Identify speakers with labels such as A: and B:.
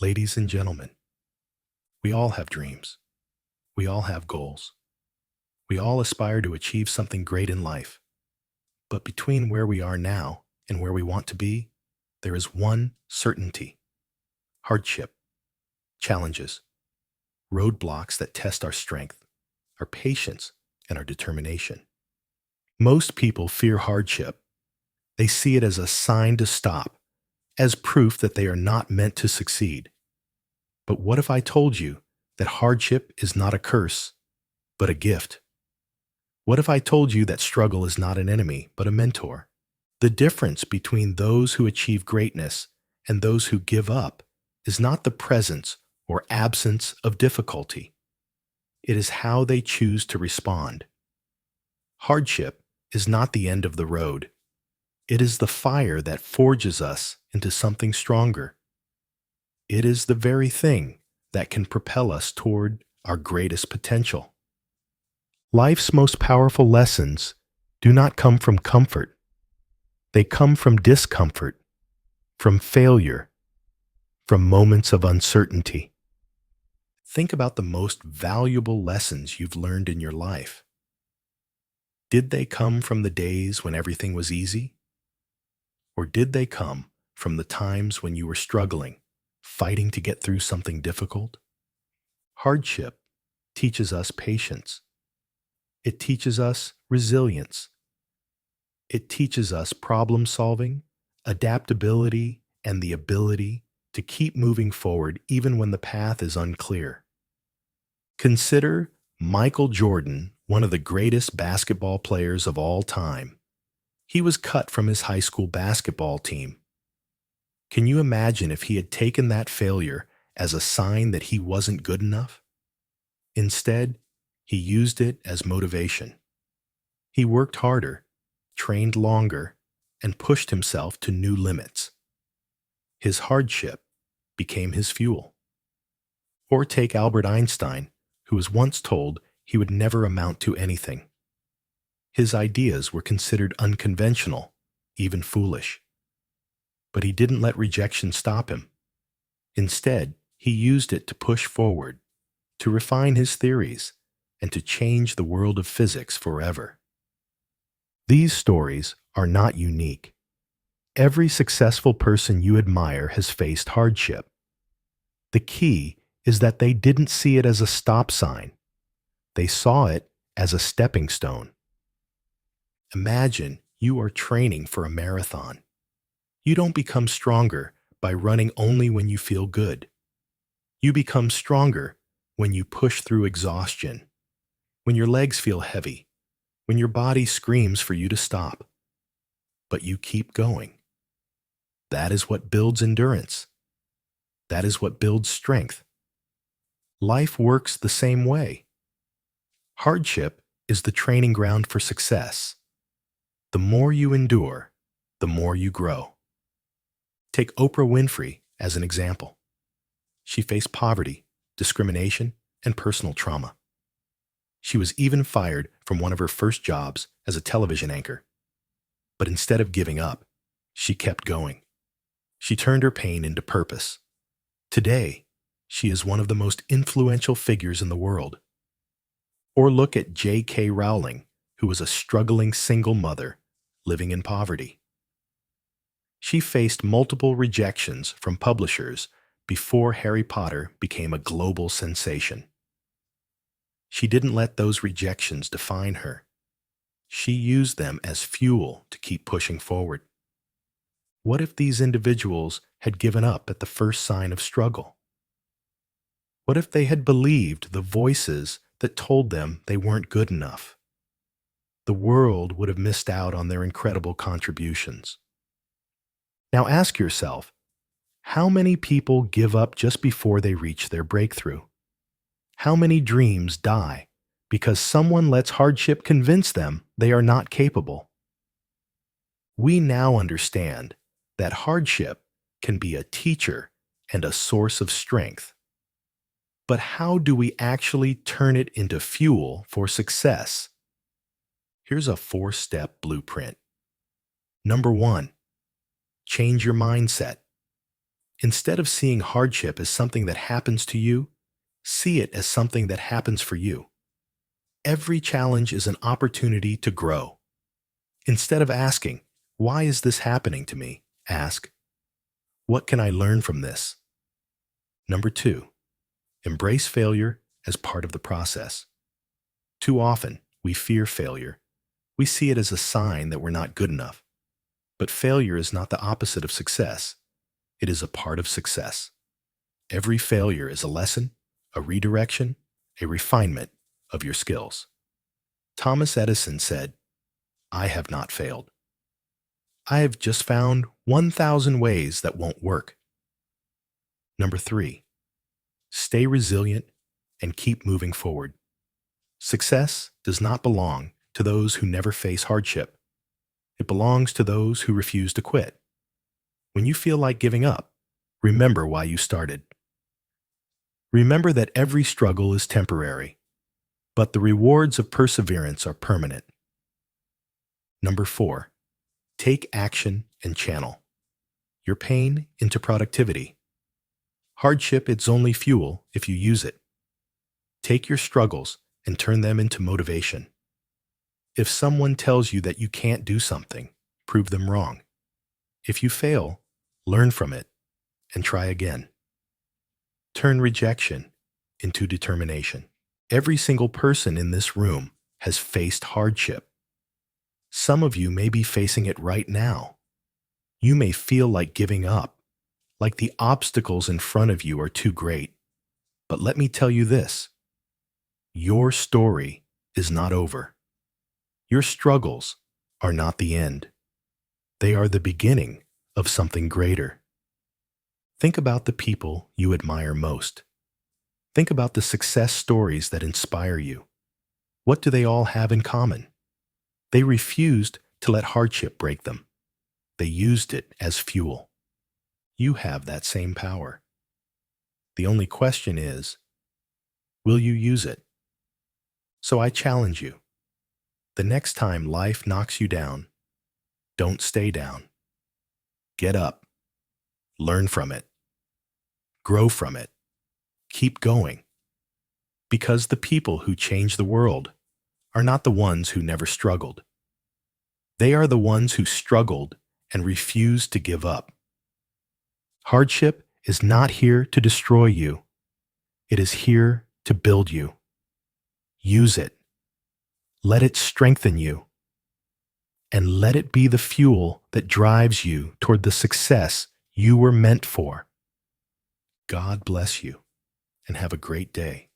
A: Ladies and gentlemen, we all have dreams. We all have goals. We all aspire to achieve something great in life. But between where we are now and where we want to be, there is one certainty: hardship, challenges, roadblocks that test our strength, our patience, and our determination. Most people fear hardship. They see it as a sign to stop, as proof that they are not meant to succeed. But what if I told you that hardship is not a curse, but a gift? What if I told you that struggle is not an enemy, but a mentor? The difference between those who achieve greatness and those who give up is not the presence or absence of difficulty. It is how they choose to respond. Hardship is not the end of the road. It is the fire that forges us into something stronger. It is the very thing that can propel us toward our greatest potential. Life's most powerful lessons do not come from comfort. They come from discomfort, from failure, from moments of uncertainty. Think about the most valuable lessons you've learned in your life. Did they come from the days when everything was easy? Or did they come from the times when you were struggling, fighting to get through something difficult? Hardship teaches us patience. It teaches us resilience. It teaches us problem solving, adaptability, and the ability to keep moving forward even when the path is unclear. Consider Michael Jordan, one of the greatest basketball players of all time. He was cut from his high school basketball team. Can you imagine if he had taken that failure as a sign that he wasn't good enough? Instead, he used it as motivation. He worked harder, trained longer, and pushed himself to new limits. His hardship became his fuel. Or take Albert Einstein, who was once told he would never amount to anything. His ideas were considered unconventional, even foolish. But he didn't let rejection stop him. Instead, he used it to push forward, to refine his theories, and to change the world of physics forever. These stories are not unique. Every successful person you admire has faced hardship. The key is that they didn't see it as a stop sign. They saw it as a stepping stone. Imagine you are training for a marathon. You don't become stronger by running only when you feel good. You become stronger when you push through exhaustion, when your legs feel heavy, when your body screams for you to stop. But you keep going. That is what builds endurance. That is what builds strength. Life works the same way. Hardship is the training ground for success. The more you endure, the more you grow. Take Oprah Winfrey as an example. She faced poverty, discrimination, and personal trauma. She was even fired from one of her first jobs as a television anchor. But instead of giving up, she kept going. She turned her pain into purpose. Today, she is one of the most influential figures in the world. Or look at J.K. Rowling, who was a struggling single mother living in poverty. She faced multiple rejections from publishers before Harry Potter became a global sensation. She didn't let those rejections define her. She used them as fuel to keep pushing forward. What if these individuals had given up at the first sign of struggle? What if they had believed the voices that told them they weren't good enough? The world would have missed out on their incredible contributions. Now ask yourself, how many people give up just before they reach their breakthrough? How many dreams die because someone lets hardship convince them they are not capable? We now understand that hardship can be a teacher and a source of strength. But how do we actually turn it into fuel for success? Here's a 4-step blueprint. Number 1, change your mindset. Instead of seeing hardship as something that happens to you, see it as something that happens for you. Every challenge is an opportunity to grow. Instead of asking, "Why is this happening to me?" ask, "What can I learn from this?" Number 2, embrace failure as part of the process. Too often, we fear failure. We see it as a sign that we're not good enough. But failure is not the opposite of success. It is a part of success. Every failure is a lesson, a redirection, a refinement of your skills. Thomas Edison said, "I have not failed. I have just found 1,000 ways that won't work." Number 3, stay resilient and keep moving forward. Success does not belong to those who never face hardship. It belongs to those who refuse to quit. When you feel like giving up, remember why you started. Remember that every struggle is temporary, but the rewards of perseverance are permanent. Number 4, take action and channel your pain into productivity. Hardship is only fuel if you use it. Take your struggles and turn them into motivation. If someone tells you that you can't do something, prove them wrong. If you fail, learn from it and try again. Turn rejection into determination. Every single person in this room has faced hardship. Some of you may be facing it right now. You may feel like giving up, like the obstacles in front of you are too great. But let me tell you this: your story is not over. Your struggles are not the end. They are the beginning of something greater. Think about the people you admire most. Think about the success stories that inspire you. What do they all have in common? They refused to let hardship break them. They used it as fuel. You have that same power. The only question is, will you use it? So I challenge you. The next time life knocks you down, don't stay down. Get up. Learn from it. Grow from it. Keep going. Because the people who change the world are not the ones who never struggled. They are the ones who struggled and refused to give up. Hardship is not here to destroy you. It is here to build you. Use it. Let it strengthen you. And let it be the fuel that drives you toward the success you were meant for. God bless you, and have a great day.